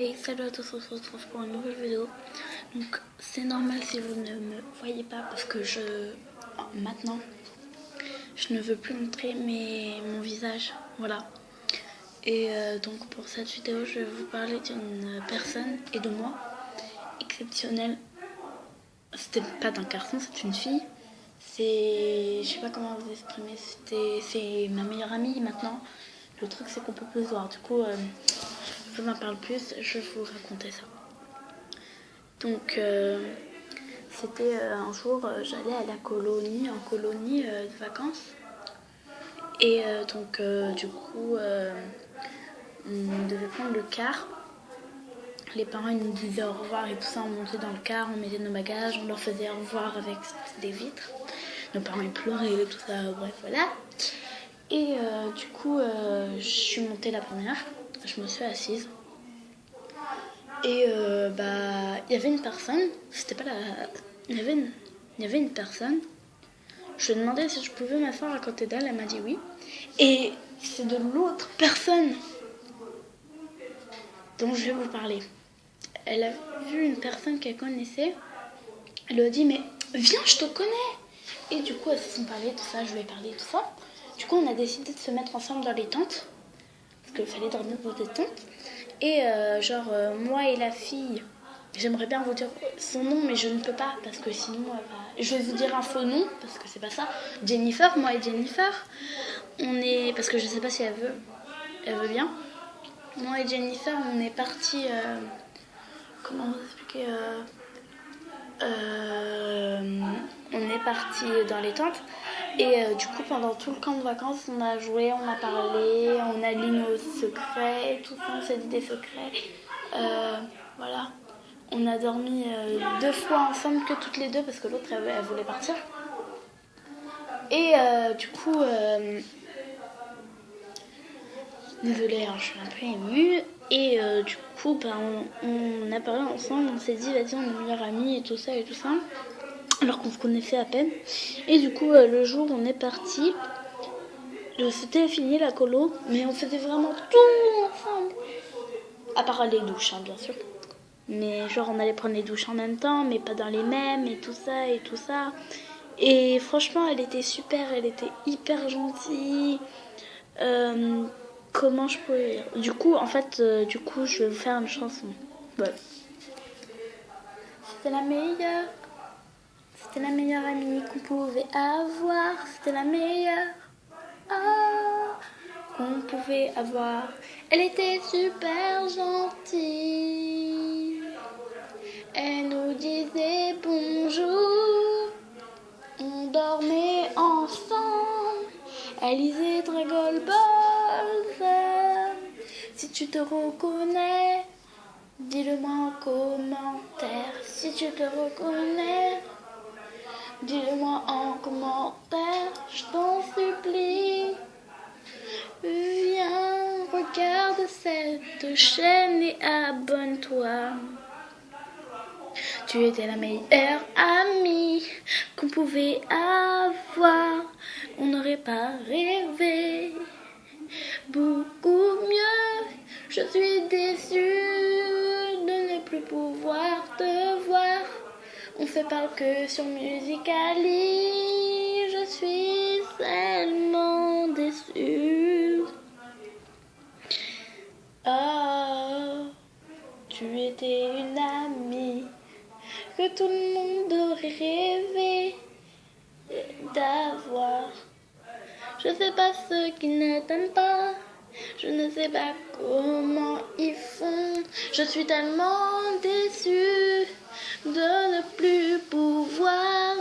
Et salut à tous, on se retrouve pour une nouvelle vidéo. Donc c'est normal si vous ne me voyez pas parce que maintenant je ne veux plus montrer mon visage, voilà. Et donc pour cette vidéo je vais vous parler d'une personne et de moi exceptionnelle. C'était pas d'un garçon, c'est une fille. Je sais pas comment vous exprimer, c'est ma meilleure amie maintenant. Le truc c'est qu'on peut plus se voir, du coup je vous en parle plus, je vais vous raconter ça. Donc c'était un jour, j'allais à la colonie, en colonie de vacances. Et donc du coup, on devait prendre le car. Les parents ils nous disaient au revoir et tout ça, on montait dans le car, on mettait nos bagages, on leur faisait au revoir avec des vitres. Nos parents ils pleuraient et tout ça, bref voilà. Et du coup, je suis montée la première, je me suis assise. Et il y avait une personne, c'était pas la... Il y avait une personne, je lui ai demandé si je pouvais m'asseoir à côté d'elle, elle m'a dit oui. Et c'est de l'autre personne dont je vais vous parler. Elle a vu une personne qu'elle connaissait, elle lui a dit mais viens, je te connais. Et du coup, elles se sont parlé, tout ça, je lui ai parlé, tout ça. Du coup, on a décidé de se mettre ensemble dans les tentes, parce qu'il fallait dormir dans des tentes. Et moi et la fille, j'aimerais bien vous dire son nom, mais je ne peux pas, parce que sinon, je vais vous dire un faux nom, parce que c'est pas ça. Jennifer, moi et Jennifer, parce que je sais pas si elle veut bien. Moi et Jennifer, on est partis, comment vous expliquer, on est partis dans les tentes. Et du coup, pendant tout le camp de vacances, on a joué, on a parlé, on a lu nos secrets, tout ça, on s'est dit des secrets. Voilà. On a dormi 2 fois ensemble, que toutes les deux, parce que l'autre, elle voulait partir. Et du coup, désolée, hein, je suis un peu émue. Et du coup, on a parlé ensemble, on s'est dit, vas-y, on est meilleures amies et tout ça, alors qu'on se connaissait à peine. Et du coup, le jour où on est parti, c'était fini la colo, mais on faisait vraiment tout ensemble. À part les douches, hein, bien sûr. Mais genre, on allait prendre les douches en même temps, mais pas dans les mêmes, et tout ça, et tout ça. Et franchement, elle était super, elle était hyper gentille. Comment je peux dire? Du coup, en fait, je vais vous faire une chanson. Ouais. C'était la meilleure. C'était la meilleure amie qu'on pouvait avoir. C'était la meilleure qu'on pouvait avoir. Elle était super gentille. Elle nous disait bonjour. On dormait ensemble. Elle lisait Dragon Ball Z. Si tu te reconnais, dis-le-moi en commentaire. Si tu te reconnais, dis-le-moi en commentaire, je t'en supplie. Viens, regarde cette chaîne et abonne-toi. Tu étais la meilleure amie qu'on pouvait avoir. On n'aurait pas rêvé beaucoup mieux. Je suis déçue de ne plus pouvoir te voir. On fait pas que sur Musical.ly. Je suis tellement déçue. Oh, tu étais une amie que tout le monde aurait rêvé d'avoir. Je sais pas ceux qui ne t'aiment pas. Je ne sais pas comment ils font. Je suis tellement déçue de ne plus pouvoir